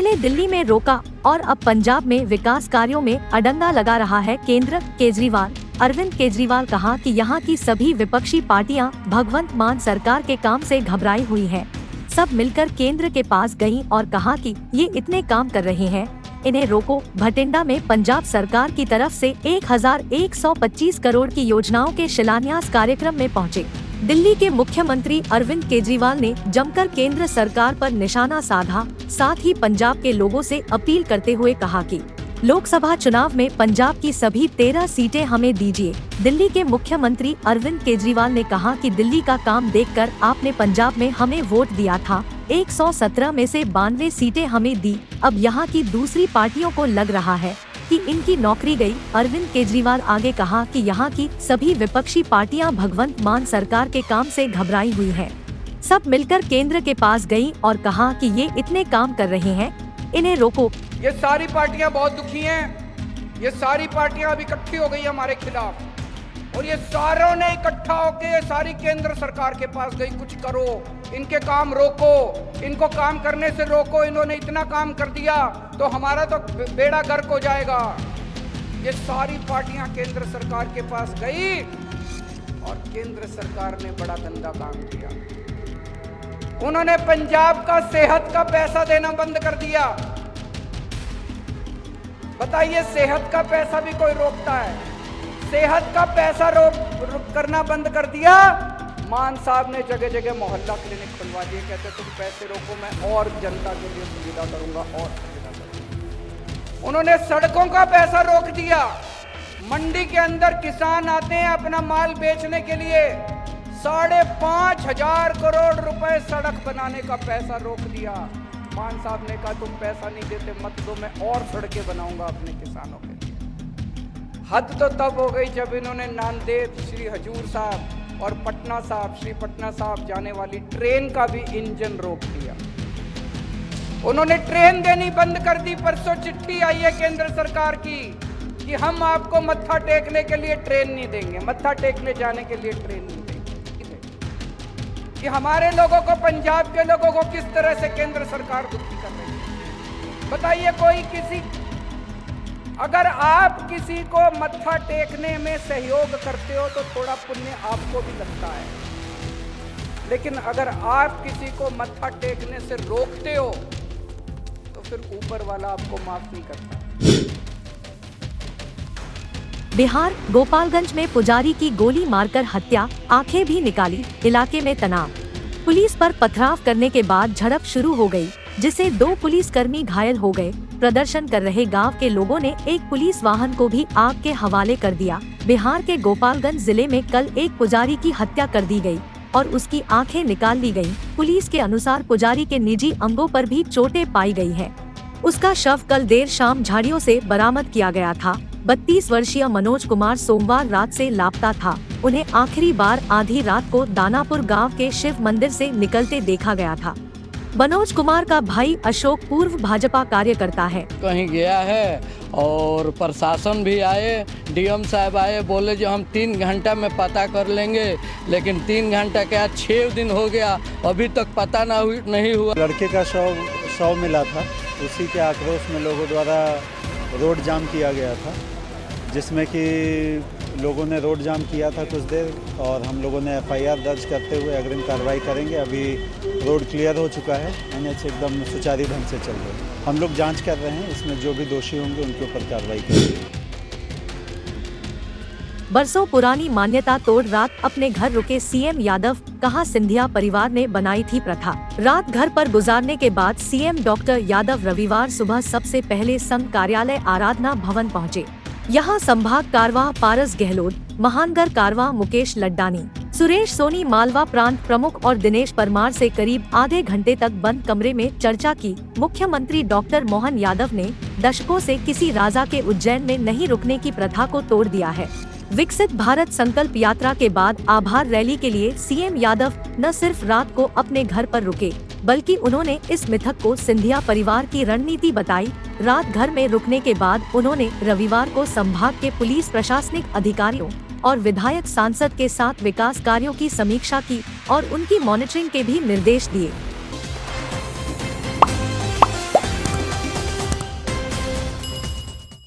पहले दिल्ली में रोका और अब पंजाब में विकास कार्यों में अडंगा लगा रहा है केंद्र। केजरीवाल अरविंद केजरीवाल कहा कि यहाँ की सभी विपक्षी पार्टियां भगवंत मान सरकार के काम से घबराई हुई हैं। सब मिलकर केंद्र के पास गईं और कहा कि ये इतने काम कर रहे हैं, इन्हें रोको। भटिंडा में पंजाब सरकार की तरफ से 1125 करोड़ की योजनाओं के शिलान्यास कार्यक्रम में पहुंचे। दिल्ली के मुख्यमंत्री अरविंद केजरीवाल ने जमकर केंद्र सरकार पर निशाना साधा, साथ ही पंजाब के लोगों से अपील करते हुए कहा कि लोकसभा चुनाव में पंजाब की सभी 13 सीटें हमें दीजिए। दिल्ली के मुख्यमंत्री अरविंद केजरीवाल ने कहा कि दिल्ली का काम देखकर आपने पंजाब में हमें वोट दिया था, 117 में से 92 सीटें हमें दी, अब यहाँ की दूसरी पार्टियों को लग रहा है कि इनकी नौकरी गई। अरविंद केजरीवाल आगे कहा कि यहाँ की सभी विपक्षी पार्टियां भगवंत मान सरकार के काम से घबराई हुई हैं। सब मिलकर केंद्र के पास गईं और कहा कि ये इतने काम कर रहे हैं, इन्हें रोको। ये सारी पार्टियां बहुत दुखी हैं। ये सारी पार्टियां अब इकट्ठी हो गई हमारे खिलाफ और ये सारों ने इकट्ठा होकर सारी केंद्र सरकार के पास गई, कुछ करो, इनके काम रोको, इनको काम करने से रोको, इन्होंने इतना काम कर दिया तो हमारा तो बेड़ा गर्क हो जाएगा। ये सारी पार्टियां केंद्र सरकार के पास गई और केंद्र सरकार ने बड़ा गंदा काम किया। उन्होंने पंजाब का सेहत का पैसा देना बंद कर दिया। बताइए, सेहत का पैसा भी कोई रोकता है? सेहत का पैसा रोक करना बंद कर दिया। मान साहब ने जगह जगह मोहल्ला क्लिनिक खुलवा दिए, कहते तुम पैसे रोको, मैं और जनता के लिए सुविधा करूंगा और सुविधा करूंगा। उन्होंने सड़कों का पैसा रोक दिया। मंडी के अंदर किसान आते हैं अपना माल बेचने के लिए, 5,500 करोड़ रुपए सड़क बनाने का पैसा रोक दिया। मान साहब ने कहा तुम पैसा नहीं देते मत दो, मैं और सड़कें बनाऊंगा अपने किसानों के लिए। हद तो तब हो गई जब इन्होंने नांदेड़ श्री हजूर साहब और पटना साहब श्री पटना साहब जाने वाली ट्रेन का भी इंजन रोक दिया। उन्होंने ट्रेन देनी बंद कर दी। परसों चिट्ठी आई है केंद्र सरकार की कि हम आपको मत्था टेकने के लिए ट्रेन नहीं देंगे, मत्था टेकने जाने के लिए ट्रेन नहीं देंगे। कि हमारे लोगों को, पंजाब के लोगों को किस तरह से केंद्र सरकार दुखी कर रही है। बताइए, कोई किसी, अगर आप किसी को मत्था टेकने में सहयोग करते हो तो थोड़ा पुण्य आपको भी लगता है, लेकिन अगर आप किसी को मत्था टेकने से रोकते हो तो फिर ऊपर वाला आपको माफ नहीं करता। बिहार गोपालगंज में पुजारी की गोली मारकर हत्या, आंखें भी निकाली, इलाके में तनाव। पुलिस पर पथराव करने के बाद झड़प शुरू हो गई, जिसे 2 पुलिसकर्मी घायल हो गए। प्रदर्शन कर रहे गांव के लोगों ने एक पुलिस वाहन को भी आग के हवाले कर दिया। बिहार के गोपालगंज जिले में कल एक पुजारी की हत्या कर दी गई और उसकी आंखें निकाल ली गयी। पुलिस के अनुसार पुजारी के निजी अंगों पर भी चोटें पाई गई हैं। उसका शव कल देर शाम झाड़ियों से बरामद किया गया था। 32 वर्षीय मनोज कुमार सोमवार रात से लापता था। उन्हें आखिरी बार आधी रात को दानापुर गांव के शिव मंदिर से निकलते देखा गया था। मनोज कुमार का भाई अशोक पूर्व भाजपा कार्यकर्ता है। कहीं गया है और प्रशासन भी आए, डीएम साहब आए, बोले जो हम 3 घंटा में पता कर लेंगे, लेकिन 3 घंटा क्या 6 दिन हो गया, अभी तक पता नहीं हुआ। लड़के का शव मिला था, उसी के आक्रोश में लोगों द्वारा रोड जाम किया गया था, जिसमें कि लोगों ने रोड जाम किया था कुछ देर और हम लोगों ने एफआईआर दर्ज करते हुए अग्रिम कार्रवाई करेंगे। अभी रोड क्लियर हो चुका है, एनएच एकदम सुचारू ढंग से चल रहा है। हम लोग जांच कर रहे हैं, इसमें जो भी दोषी होंगे उनके ऊपर कार्रवाई करेंगे। बरसों पुरानी मान्यता तोड़ रात अपने घर रुके सीएम यादव, कहा सिंधिया परिवार ने बनाई थी प्रथा। रात घर पर गुजारने के बाद सीएम डॉक्टर यादव रविवार सुबह सबसे पहले संघ कार्यालय आराधना भवन पहुंचे। यहाँ संभाग कारवाह पारस गहलोत, महानगर कारवाह मुकेश लड्डानी, सुरेश सोनी मालवा प्रांत प्रमुख और दिनेश परमार से करीब आधे घंटे तक बंद कमरे में चर्चा की। मुख्यमंत्री डॉक्टर मोहन यादव ने दशकों से किसी राजा के उज्जैन में नहीं रुकने की प्रथा को तोड़ दिया है। विकसित भारत संकल्प यात्रा के बाद आभार रैली के लिए सीएम यादव न सिर्फ रात को अपने घर पर रुके, बल्कि उन्होंने इस मिथक को सिंधिया परिवार की रणनीति बताई। रात घर में रुकने के बाद उन्होंने रविवार को संभाग के पुलिस प्रशासनिक अधिकारियों और विधायक सांसद के साथ विकास कार्यों की समीक्षा की और उनकी मॉनिटरिंग के भी निर्देश दिए।